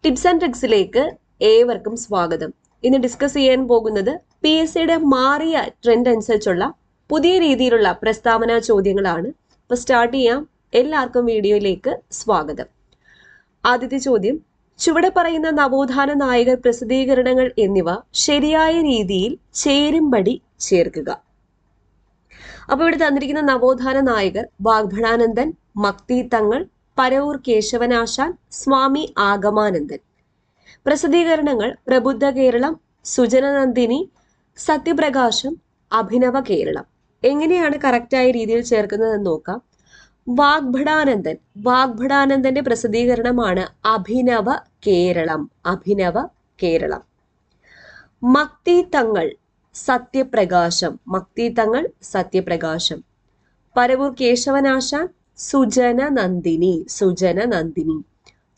Tips and ട്രിക്സിലേക്ക് ഏവർക്കും സ്വാഗതം. ഇന്ന് ഡിസ്കസ് ചെയ്യാൻ പോകുന്നത് PSCയുടെ മാറിയ ട്രെൻഡ് അനുസരിച്ചുള്ള പുതിയ രീതിയിലുള്ള പ്രസ്താവന ചോദ്യങ്ങളാണ്. അപ്പൊ സ്റ്റാർട്ട് ചെയ്യാം. എല്ലാവർക്കും വീഡിയോയിലേക്ക് സ്വാഗതം. ആദ്യത്തെ ചോദ്യം, ചുവടെ പറയുന്ന നവോത്ഥാന നായകർ പ്രസിദ്ധീകരണങ്ങൾ എന്നിവ ശരിയായ രീതിയിൽ ചേരുംപടി ചേർക്കുക. അപ്പൊ ഇവിടെ തന്നിരിക്കുന്ന നവോത്ഥാന നായകർ വാഗ്ഭടാനന്ദൻ, മക്തി തങ്ങൾ, പരവൂർ കേശവനാശാൻ, സ്വാമി ആഗമാനന്ദൻ. പ്രസിദ്ധീകരണങ്ങൾ പ്രബുദ്ധ കേരളം, സുജനനന്ദിനി, സത്യപ്രകാശം, അഭിനവ കേരളം. എങ്ങനെയാണ് കറക്റ്റായ രീതിയിൽ ചേർക്കുന്നതെന്ന് നോക്കാം. വാഗ്ഭടാനന്ദന്റെ പ്രസിദ്ധീകരണമാണ് അഭിനവ കേരളം. അഭിനവ കേരളം. മക്തി തങ്ങൾ സത്യപ്രകാശം. മക്തി തങ്ങൾ സത്യപ്രകാശം. പരവൂർ കേശവനാശാൻ സുജനനന്ദിനി. സുജനനന്ദിനി.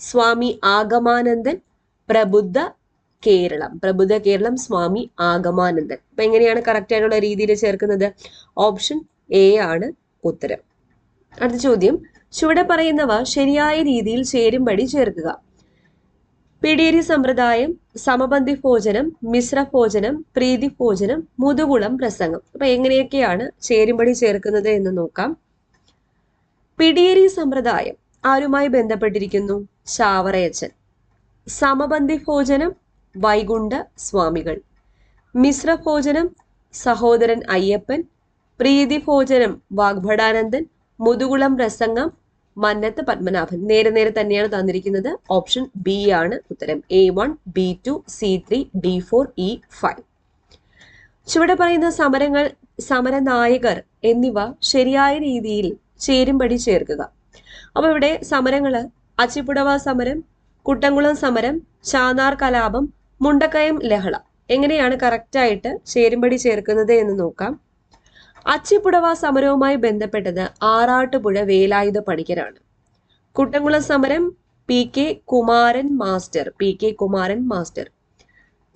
സ്വാമി ആഗമാനന്ദൻ പ്രബുദ്ധ കേരളം. പ്രബുദ്ധ കേരളം സ്വാമി ആഗമാനന്ദൻ. അപ്പൊ എങ്ങനെയാണ് കറക്റ്റ് ആയിട്ടുള്ള രീതിയിൽ ചേർക്കുന്നത്? ഓപ്ഷൻ എ ആണ് ഉത്തരം. അടുത്ത ചോദ്യം, ചുവടെ പറയുന്നവ ശരിയായ രീതിയിൽ ചേരുംപടി ചേർക്കുക. പിടിയേരി സമ്പ്രദായം, സമപന്തി ഭോജനം, മിശ്ര ഭോജനം, പ്രീതി ഭോജനം, മുതുകുളം പ്രസംഗം. അപ്പൊ എങ്ങനെയൊക്കെയാണ് ചേരുംപടി ചേർക്കുന്നത് എന്ന് നോക്കാം. പിടിയേരി സമ്പ്രദായം ആരുമായി ബന്ധപ്പെട്ടിരിക്കുന്നു? ചാവറയച്ചൻ. സമപന്തി ഭോജനം വൈകുണ്ഠ സ്വാമികൾ. മിശ്ര ഭോജനം സഹോദരൻ അയ്യപ്പൻ. പ്രീതി ഭോജനം വാഗ്ഭടാനന്ദൻ. മുതുകുളം പ്രസംഗം മന്നത്ത് പത്മനാഭൻ. നേരെ തന്നെയാണ് തന്നിരിക്കുന്നത്. ഓപ്ഷൻ ബി ആണ് ഉത്തരം. A1, B2, C3, D4, E5. ചുവടെ പറയുന്ന സമരനായകർ എന്നിവ ശരിയായ രീതിയിൽ ചേരുംപടി ചേർക്കുക. അപ്പൊ ഇവിടെ സമരങ്ങള് അച്ചിപ്പുടവ സമരം, കുട്ടംകുളം സമരം, ചാന്നാർ കലാപം, മുണ്ടക്കയം ലഹള. എങ്ങനെയാണ് കറക്റ്റായിട്ട് ചേരുംപടി ചേർക്കുന്നത് എന്ന് നോക്കാം. അച്ചിപ്പുടവ സമരവുമായി ബന്ധപ്പെട്ടത് ആറാട്ടുപുഴ വേലായുധ പണിക്കരാണ്. കുട്ടംകുളം സമരം PK Kumaran master. PK Kumaran master.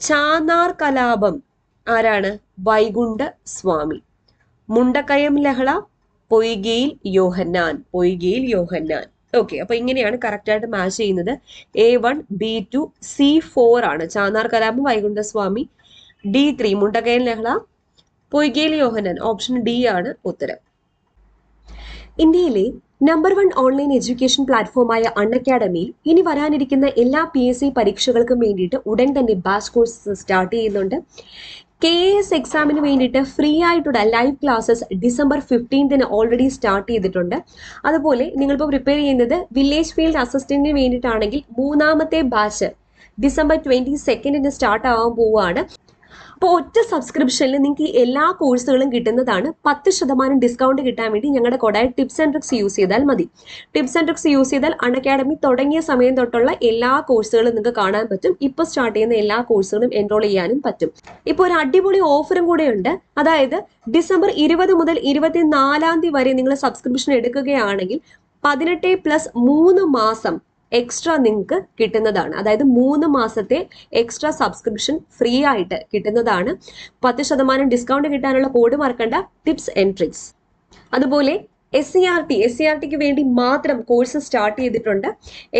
Channar കലാപം ആരാണ്? വൈകുണ്ഠ സ്വാമി. മുണ്ടക്കയം ലഹള പൊയ്കയിൽ യോഹന്നാൻ. പൊയ്കയിൽ യോഹന്നാൻ. ഓക്കെ, അപ്പൊ ഇങ്ങനെയാണ് കറക്റ്റ് ആയിട്ട് മാച്ച് ചെയ്യുന്നത്. A1, B2, C4 ആണ്. ചാന്നാർ കലാപം വൈകുണ്ഠ സ്വാമി. D3 മുണ്ടക്കയം ലഹള പൊയ്കയിൽ യോഹന്നാൻ. ഓപ്ഷൻ ഡി ആണ് ഉത്തരം. ഇന്ത്യയിലെ നമ്പർ 1 ഓൺലൈൻ എഡ്യൂക്കേഷൻ പ്ലാറ്റ്ഫോമായ അൺഅക്കാഡമിയിൽ ഇനി വരാനിരിക്കുന്ന എല്ലാ PSC പരീക്ഷകൾക്കും വേണ്ടിയിട്ട് ഉടൻ തന്നെ ബാച്ച് കോഴ്സ് സ്റ്റാർട്ട് ചെയ്യുന്നുണ്ട്. KAS എക്സാമിന് വേണ്ടിയിട്ട് ഫ്രീ ആയിട്ടുള്ള live classes December 15 already start ചെയ്തിട്ടുണ്ട്. അതുപോലെ നിങ്ങളിപ്പോൾ പ്രിപ്പയർ ചെയ്യുന്നത് വില്ലേജ് ഫീൽഡ് അസിസ്റ്റന്റിന് വേണ്ടിയിട്ടാണെങ്കിൽ മൂന്നാമത്തെ ബാച്ച് December 22 സ്റ്റാർട്ട് ആവാൻ പോവുകയാണ്. അപ്പോൾ ഒറ്റ സബ്സ്ക്രിപ്ഷനിൽ നിങ്ങൾക്ക് എല്ലാ കോഴ്സുകളും കിട്ടുന്നതാണ്. 10% ഡിസ്കൗണ്ട് കിട്ടാൻ വേണ്ടി ഞങ്ങളുടെ കോഡായ ടിപ്സ് ആൻഡ് ട്രിക്സ് യൂസ് ചെയ്താൽ മതി. ടിപ്സ് ആൻഡ് ട്രിക്സ് യൂസ് ചെയ്താൽ അൺഅക്കാഡമി തുടങ്ങിയ സമയം തൊട്ടുള്ള എല്ലാ കോഴ്സുകളും നിങ്ങൾക്ക് കാണാൻ പറ്റും. ഇപ്പോൾ സ്റ്റാർട്ട് ചെയ്യുന്ന എല്ലാ കോഴ്സുകളും എൻറോൾ ചെയ്യാനും പറ്റും. ഇപ്പോൾ ഒരു അടിപൊളി ഓഫറും കൂടെ ഉണ്ട്. അതായത് December 20 മുതൽ 24 വരെ നിങ്ങൾ സബ്സ്ക്രിപ്ഷൻ എടുക്കുകയാണെങ്കിൽ 18+3 മാസം എക്സ്ട്രാ നിങ്ങൾക്ക് കിട്ടുന്നതാണ്. അതായത് 3 മാസത്തെ എക്സ്ട്രാ സബ്സ്ക്രിപ്ഷൻ ഫ്രീ ആയിട്ട് കിട്ടുന്നതാണ്. 10% ഡിസ്കൗണ്ട് കിട്ടാനുള്ള കോഡ് മറക്കണ്ട, ടിപ്സ് ആൻഡ് ട്രിക്സ്. അതുപോലെ SCRTക്ക് വേണ്ടി മാത്രം കോഴ്സ് സ്റ്റാർട്ട് ചെയ്തിട്ടുണ്ട്.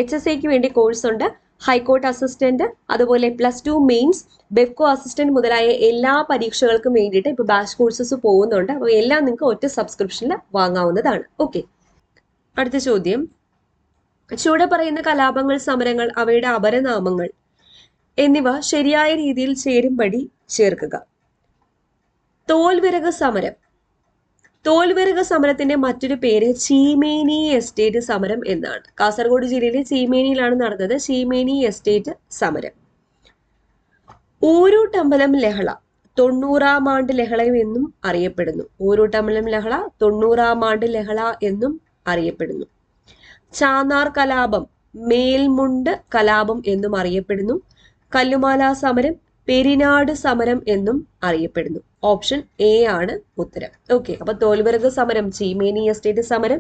HSAക്ക് വേണ്ടി കോഴ്സ് ഉണ്ട്. ഹൈക്കോർട്ട് അസിസ്റ്റന്റ്, അതുപോലെ +2 മെയിൻസ്, BEVCO അസിസ്റ്റന്റ് മുതലായ എല്ലാ പരീക്ഷകൾക്കും വേണ്ടിയിട്ട് ഇപ്പോൾ ബാച്ച് കോഴ്സസ് പോകുന്നുണ്ട്. അപ്പോൾ എല്ലാം നിങ്ങൾക്ക് ഒറ്റ സബ്സ്ക്രിപ്ഷനിൽ വാങ്ങാവുന്നതാണ്. ഓക്കെ, അടുത്ത ചോദ്യം, ചുവടെ പറയുന്ന കലാപങ്ങൾ, സമരങ്ങൾ, അവയുടെ അപരനാമങ്ങൾ എന്നിവ ശരിയായ രീതിയിൽ ചേരുംപടി ചേർക്കുക. തോൽവിറക് സമരം. തോൽവിറക് സമരത്തിന്റെ മറ്റൊരു പേര് ചീമേനി എസ്റ്റേറ്റ് സമരം എന്നാണ്. കാസർഗോഡ് ജില്ലയിലെ ചീമേനിയിലാണ് നടന്നത് ചീമേനി എസ്റ്റേറ്റ് സമരം. ഊരൂട്ടമ്പലം ലഹള 90-ാം ആണ്ട് ലഹള എന്നും അറിയപ്പെടുന്നു. ഊരൂട്ടമ്പലം ലഹള 90-ാം ആണ്ട് ലഹള എന്നും അറിയപ്പെടുന്നു. ചാന്നാർ കലാപം മേൽമുണ്ട് കലാപം എന്നും അറിയപ്പെടുന്നു. കല്ലുമാല സമരം പെരിനാട് സമരം എന്നും അറിയപ്പെടുന്നു. ഓപ്ഷൻ എ ആണ് ഉത്തരം. ഓക്കെ, അപ്പൊ തോൽവിറക് സമരം ചീമേനി എസ്റ്റേറ്റ് സമരം,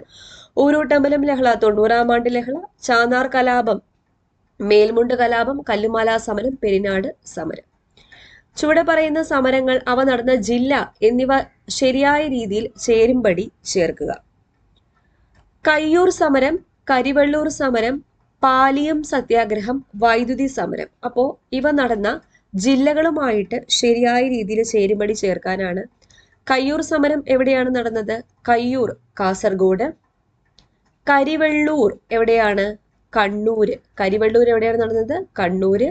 ഊരൂട്ടമ്പലം ലഹള 90-ാം ആണ്ട് ലഹള, ചാന്നാർ കലാപം മേൽമുണ്ട് കലാപം, കല്ലുമാല സമരം, പെരിനാട് സമരം. ചുവടെ പറയുന്ന സമരങ്ങൾ, അവ നടന്ന ജില്ല എന്നിവ ശരിയായ രീതിയിൽ ചേരുംപടി ചേർക്കുക. കയ്യൂർ സമരം, കരിവള്ളൂർ സമരം, പാലിയം സത്യാഗ്രഹം, വൈദ്യുതി സമരം. അപ്പോൾ ഇവ നടന്ന ജില്ലകളുമായിട്ട് ശരിയായ രീതിയിൽ ചേരുംപടി ചേർക്കാനാണ്. കയ്യൂർ സമരം എവിടെയാണ് നടന്നത്? കയ്യൂർ കാസർഗോഡ്. കരിവെള്ളൂർ എവിടെയാണ്? കണ്ണൂര്. കരിവെള്ളൂർ എവിടെയാണ് നടന്നത്? കണ്ണൂര്.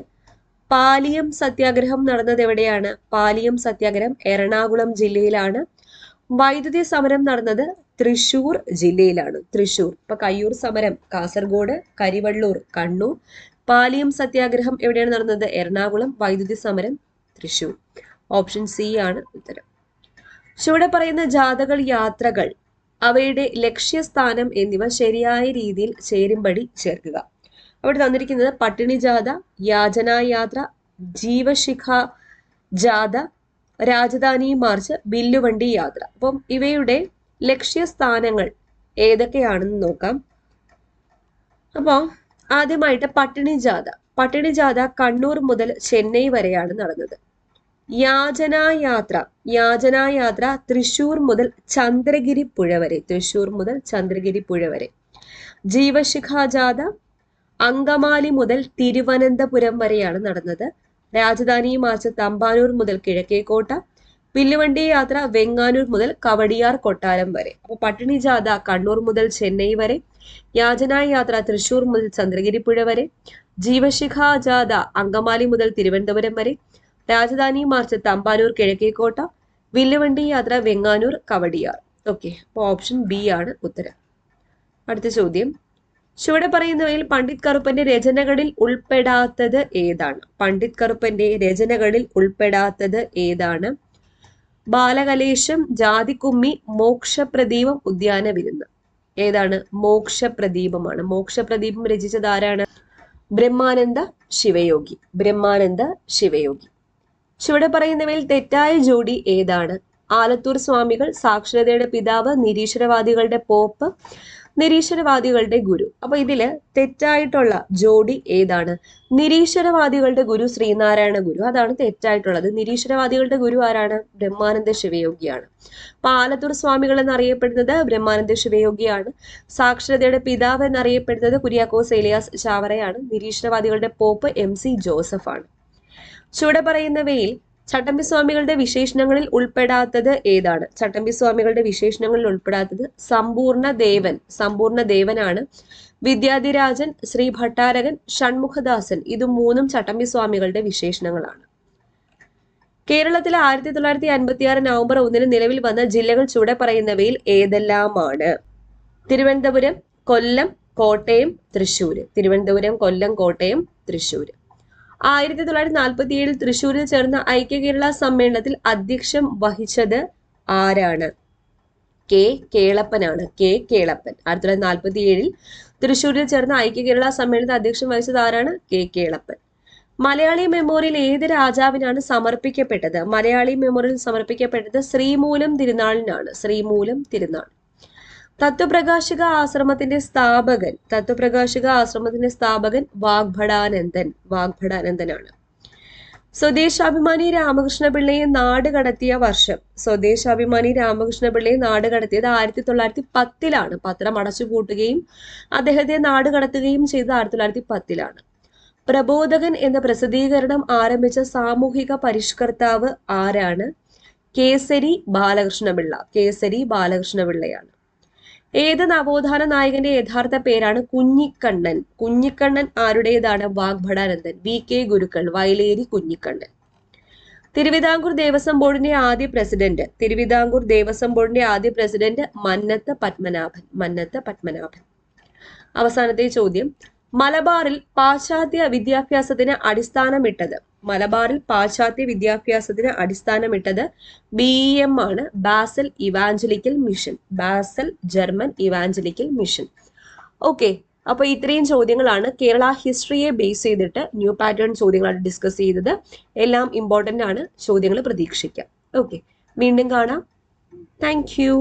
പാലിയം സത്യാഗ്രഹം നടന്നത് എവിടെയാണ്? പാലിയം സത്യാഗ്രഹം എറണാകുളം ജില്ലയിലാണ്. വൈദ്യുതി സമരം നടന്നത് തൃശൂർ ജില്ലയിലാണ്. തൃശൂർ. ഇപ്പൊ കയ്യൂർ സമരം കാസർഗോഡ്, കരിവെള്ളൂർ കണ്ണൂർ, പാലിയം സത്യാഗ്രഹം എവിടെയാണ് നടന്നത്? എറണാകുളം, വൈദ്യുതി സമരം തൃശൂർ. ഓപ്ഷൻ സി ആണ് ഉത്തരം. ചുവടെ പറയുന്ന ജാഥകൾ, യാത്രകൾ, അവയുടെ ലക്ഷ്യസ്ഥാനം എന്നിവ ശരിയായ രീതിയിൽ ചേരുംപടി ചേർക്കുക. അവിടെ തന്നിരിക്കുന്നത് പട്ടിണി ജാഥ, യാചനായാത്ര, ജീവശിഖ ജാഥ, രാജധാനി മാർച്ച്, വില്ലുവണ്ടി യാത്ര. അപ്പം ഇവയുടെ ലക്ഷ്യസ്ഥാനങ്ങൾ ഏതൊക്കെയാണെന്ന് നോക്കാം. അപ്പോൾ ആദ്യമായിട്ട് പട്ടിണി ജാഥ. പട്ടിണി ജാഥ കണ്ണൂർ മുതൽ ചെന്നൈ വരെയാണ് നടന്നത്. യാചനായാത്ര. യാചനായാത്ര തൃശൂർ മുതൽ ചന്ദ്രഗിരി പുഴ വരെ. തൃശൂർ മുതൽ ചന്ദ്രഗിരി പുഴ വരെ. ജീവശിഖ ജാഥ അങ്കമാലി മുതൽ തിരുവനന്തപുരം വരെയാണ് നടന്നത്. രാജധാനി മാർച്ച് തമ്പാനൂർ മുതൽ കിഴക്കേക്കോട്ട. വില്ലുവണ്ടി യാത്ര വെങ്ങാനൂർ മുതൽ കവടിയാർ കൊട്ടാരം വരെ. അപ്പൊ പട്ടിണി ജാഥ കണ്ണൂർ മുതൽ ചെന്നൈ വരെ. യാചനാ യാത്ര തൃശൂർ മുതൽ ചന്ദ്രഗിരി പുഴ വരെ. ജീവശിഖ ജാഥ അങ്കമാലി മുതൽ തിരുവനന്തപുരം വരെ. രാജധാനി മാർച്ച് തമ്പാനൂർ കിഴക്കേക്കോട്ട. വില്ലുവണ്ടി യാത്ര വെങ്ങാനൂർ കവടിയാർ. ഓക്കെ, അപ്പൊ ഓപ്ഷൻ ബി ആണ് ഉത്തരം. അടുത്ത ചോദ്യം, ചുവടെ പറയുന്നവയിൽ പണ്ഡിറ്റ് കറുപ്പന്റെ രചനകളിൽ ഉൾപ്പെടാത്തത് ഏതാണ്? പണ്ഡിറ്റ് കറുപ്പന്റെ രചനകളിൽ ഉൾപ്പെടാത്തത് ഏതാണ്? ബാലകലേശം, ജാതിക്കുമ്മി, മോക്ഷപ്രദീപം, ഉദ്യാന വിരുന്ന്. ഏതാണ്? മോക്ഷപ്രദീപമാണ്. മോക്ഷപ്രദീപം രചിച്ചത് ആരാണ്? ബ്രഹ്മാനന്ദ ശിവയോഗി. ബ്രഹ്മാനന്ദ ശിവയോഗി. ചുവടെ പറയുന്നവയിൽ തെറ്റായ ജോഡി ഏതാണ്? ആലത്തൂർ സ്വാമികൾ സാക്ഷരതയുടെ പിതാവ്, നിരീശ്വരവാദികളുടെ പോപ്പ്, നിരീശ്വരവാദികളുടെ ഗുരു. അപ്പൊ ഇതില് തെറ്റായിട്ടുള്ള ജോഡി ഏതാണ്? നിരീശ്വരവാദികളുടെ ഗുരു ശ്രീനാരായണ ഗുരു. അതാണ് തെറ്റായിട്ടുള്ളത്. നിരീശ്വരവാദികളുടെ ഗുരു ആരാണ്? ബ്രഹ്മാനന്ദ ശിവയോഗിയാണ്. അപ്പൊ ആലത്തൂർ സ്വാമികൾ എന്നറിയപ്പെടുന്നത് ബ്രഹ്മാനന്ദ ശിവയോഗിയാണ്. സാക്ഷരതയുടെ പിതാവ് എന്നറിയപ്പെടുന്നത് കുര്യാക്കോസ് ഏലിയാസ് ചാവറയാണ്. നിരീശ്വരവാദികളുടെ പോപ്പ് MC ജോസഫ് ആണ്. ചുവടെ പറയുന്നവയിൽ ചട്ടമ്പിസ്വാമികളുടെ വിശേഷണങ്ങളിൽ ഉൾപ്പെടാത്തത് ഏതാണ്? ചട്ടമ്പിസ്വാമികളുടെ വിശേഷണങ്ങളിൽ ഉൾപ്പെടാത്തത് സമ്പൂർണ്ണ ദേവൻ. സമ്പൂർണ്ണ ദേവനാണ്. വിദ്യാധിരാജൻ, ശ്രീ ഭട്ടാരകൻ, ഷൺമുഖദാസൻ. ഇത് മൂന്നും ചട്ടമ്പിസ്വാമികളുടെ വിശേഷണങ്ങളാണ്. കേരളത്തിലെ 1956 നവംബർ 1 നിലവിൽ വന്ന ജില്ലകൾ ചുവടെ പറയുന്നവയിൽ ഏതെല്ലാമാണ്? തിരുവനന്തപുരം, കൊല്ലം, കോട്ടയം, തൃശ്ശൂർ. തിരുവനന്തപുരം, കൊല്ലം, കോട്ടയം, തൃശ്ശൂർ. 1947 തൃശ്ശൂരിൽ ചേർന്ന ഐക്യ കേരള സമ്മേളനത്തിൽ അധ്യക്ഷം വഹിച്ചത് ആരാണ്? കെ കേളപ്പനാണ്. കെ കേളപ്പൻ. 1947 തൃശ്ശൂരിൽ ചേർന്ന ഐക്യ കേരള സമ്മേളനത്തിൽ അധ്യക്ഷം വഹിച്ചത് ആരാണ്? കെ കേളപ്പൻ. മലയാളി മെമ്മോറിയൽ ഏത് രാജാവിനാണ് സമർപ്പിക്കപ്പെട്ടത്? മലയാളി മെമ്മോറിയൽ സമർപ്പിക്കപ്പെട്ടത് ശ്രീമൂലം തിരുനാളിനാണ്. ശ്രീമൂലം തിരുനാൾ. തത്വപ്രകാശിക ആശ്രമത്തിന്റെ സ്ഥാപകൻ. തത്വപ്രകാശിക ആശ്രമത്തിന്റെ സ്ഥാപകൻ വാഗ്ഭടാനന്ദൻ. വാഗ്ഭടാനന്ദനാണ്. സ്വദേശാഭിമാനി രാമകൃഷ്ണ പിള്ളയെ നാട് കടത്തിയ വർഷം. സ്വദേശാഭിമാനി രാമകൃഷ്ണ പിള്ളയെ നാട് കടത്തിയത് 1910 പത്രം അടച്ചുപൂട്ടുകയും അദ്ദേഹത്തെ നാട് കടത്തുകയും ചെയ്തത് 1910. പ്രബോധകൻ എന്ന പ്രസിദ്ധീകരണം ആരംഭിച്ച സാമൂഹിക പരിഷ്കർത്താവ് ആരാണ്? കേസരി ബാലകൃഷ്ണപിള്ള. കേസരി ബാലകൃഷ്ണപിള്ളയാണ്. ഏത് നവോത്ഥാന നായകന്റെ യഥാർത്ഥ പേരാണ് കുഞ്ഞിക്കണ്ണൻ? കുഞ്ഞിക്കണ്ണൻ ആരുടേതാണ്? വാഗ്ഭടാനന്ദൻ. VK ഗുരുക്കൾ. വയലേരി കുഞ്ഞിക്കണ്ണൻ. തിരുവിതാംകൂർ ദേവസ്വം ബോർഡിന്റെ ആദ്യ പ്രസിഡന്റ്. തിരുവിതാംകൂർ ദേവസ്വം ബോർഡിന്റെ ആദ്യ പ്രസിഡന്റ് മന്നത്ത് പത്മനാഭൻ. മന്നത്ത് പത്മനാഭൻ. അവസാനത്തെ ചോദ്യം, മലബാറിൽ പാശ്ചാത്യ വിദ്യാഭ്യാസത്തിന് അടിസ്ഥാനമിട്ടത്. മലബാറിൽ പാശ്ചാത്യ വിദ്യാഭ്യാസത്തിന് അടിസ്ഥാനമിട്ടത് BEM ആണ്. Basel evangelical mission. Basel German evangelical mission. Okay, അപ്പൊ ഇത്രയും ചോദ്യങ്ങളാണ് കേരള ഹിസ്റ്ററിയെ ബേസ് ചെയ്തിട്ട് ന്യൂ പാറ്റേൺ ചോദ്യങ്ങളാണ് ഡിസ്കസ് ചെയ്തത്. എല്ലാം ഇമ്പോർട്ടന്റ് ആണ്. ചോദ്യങ്ങൾ പ്രതീക്ഷിക്കാം. ഓക്കെ, വീണ്ടും കാണാം. Thank U.